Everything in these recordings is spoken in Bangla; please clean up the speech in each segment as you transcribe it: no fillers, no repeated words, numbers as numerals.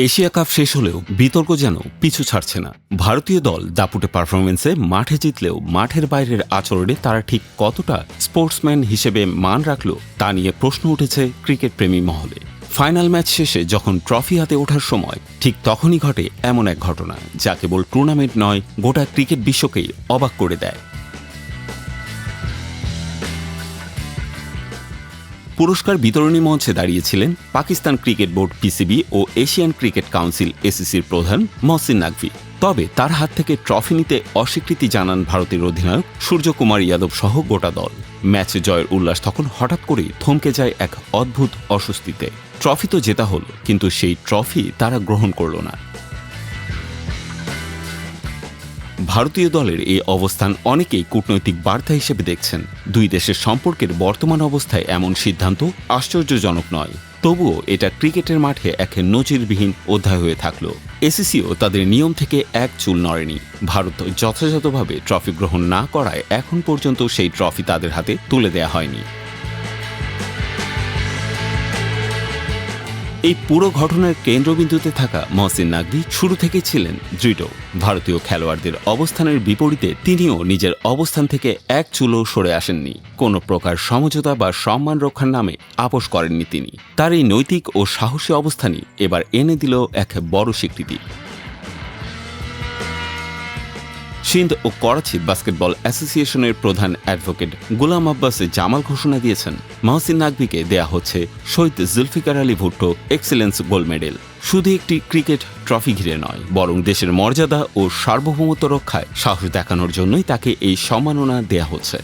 এশিয়া কাপ শেষ হলেও বিতর্ক যেন পিছু ছাড়ছে না। ভারতীয় দল দাপুটে পারফরমেন্সে মাঠে জিতলেও মাঠের বাইরের আচরণে তারা ঠিক কতটা স্পোর্টসম্যান হিসেবে মান রাখল তা নিয়ে প্রশ্ন উঠেছে ক্রিকেট প্রেমী মহলে। ফাইনাল ম্যাচ শেষে যখন ট্রফি হাতে ওঠার সময় ঠিক তখনই ঘটে এমন এক ঘটনা যা কেবল টুর্নামেন্ট নয়, গোটা ক্রিকেট বিশ্বকেই অবাক করে দেয়। পুরস্কার বিতরণী মঞ্চে দাঁড়িয়েছিলেন পাকিস্তান ক্রিকেট বোর্ড পিসিবি ও এশিয়ান ক্রিকেট কাউন্সিল এসিসির প্রধান মহসিন নাকভি। তবে তার হাত থেকে ট্রফি নিতে অস্বীকৃতি জানান ভারতের অধিনায়ক সূর্যকুমার যাদব সহ গোটা দল। ম্যাচে জয়ের উল্লাস তখন হঠাৎ করেই থমকে যায় এক অদ্ভুত অস্বস্তিতে। ট্রফি তো জেতা হলো, কিন্তু সেই ট্রফি তারা গ্রহণ করল না। ভারতীয় দলের এই অবস্থান অনেকেই কূটনৈতিক বার্তা হিসেবে দেখছেন। দুই দেশের সম্পর্কের বর্তমান অবস্থায় এমন সিদ্ধান্ত আশ্চর্যজনক নয়, তবুও এটা ক্রিকেটের মাঠে এক নজিরবিহীন অধ্যায় হয়ে থাকল। এসিসিও তাদের নিয়ম থেকে এক চুল নড়েনি। ভারত যথাযথভাবে ট্রফি গ্রহণ না করায় এখন পর্যন্ত সেই ট্রফি তাদের হাতে তুলে দেয়া হয়নি। এই পুরো ঘটনার কেন্দ্রবিন্দুতে থাকা মহসিন নাকভি শুরু থেকে ছিলেন দৃঢ়। ভারতীয় খেলোয়াড়দের অবস্থানের বিপরীতে তিনিও নিজের অবস্থান থেকে এক চুলও সরে আসেননি। কোনো প্রকার সমঝোতা বা সম্মান রক্ষার নামে আপোস করেননি তিনি। তার এই নৈতিক ও সাহসী অবস্থানই এবার এনে দিল এক বড় স্বীকৃতি। সিন্ধ ও করাচি বাস্কেটবল অ্যাসোসিয়েশনের প্রধান অ্যাডভোকেট গোলাম আব্বাস জামাল ঘোষণা দিয়েছেন, মহসিন নাকভিকে দেয়া হচ্ছে Shaheed Zulfikar Ali Bhutto excellence gold medal. শুধু একটি ক্রিকেট ট্রফি ঘিরে নয়, বরং দেশের মর্যাদা ও সার্বভৌমত্ব রক্ষায় সাহস দেখানোর জন্যই তাকে এই সম্মাননা দেয়া হচ্ছে।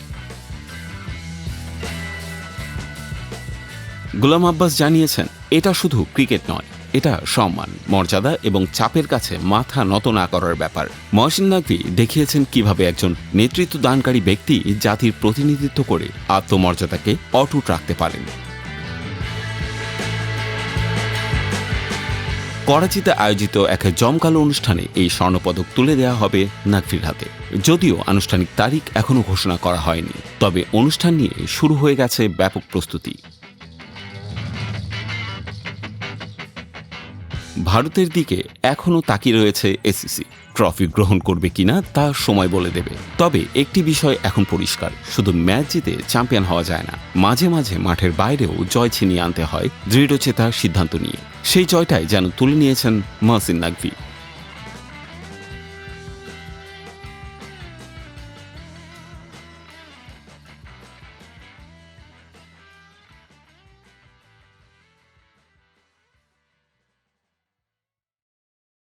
গোলাম আব্বাস জানিয়েছেন, এটা শুধু ক্রিকেট নয়, এটা সম্মান, মর্যাদা এবং চাপের কাছে মাথা নত না করার ব্যাপার। মহসিন নাকভি দেখিয়েছেন কিভাবে একজন নেতৃত্ব দানকারী ব্যক্তি জাতির প্রতিনিধিত্ব করে আত্মমর্যাদাকে অটুট রাখতে পারেন। করাচিতে আয়োজিত এক জমকালো অনুষ্ঠানে এই স্বর্ণপদক তুলে দেওয়া হবে নাকভির হাতে। যদিও আনুষ্ঠানিক তারিখ এখনও ঘোষণা করা হয়নি, তবে অনুষ্ঠান নিয়ে শুরু হয়ে গেছে ব্যাপক প্রস্তুতি। ভারতের দিকে এখনও তাকিয়ে রয়েছে এসিসি। ট্রফি গ্রহণ করবে কিনা তা সময় বলে দেবে। তবে একটি বিষয় এখন পরিষ্কার, শুধু ম্যাচ জিতে চ্যাম্পিয়ন হওয়া যায় না। মাঝে মাঝে মাঠের বাইরেও জয় ছিনিয়ে আনতে হয় দৃঢ়চেতার সিদ্ধান্ত নিয়ে। সেই জয়টাই যেন তুলে নিয়েছেন মহসিন নাকভি।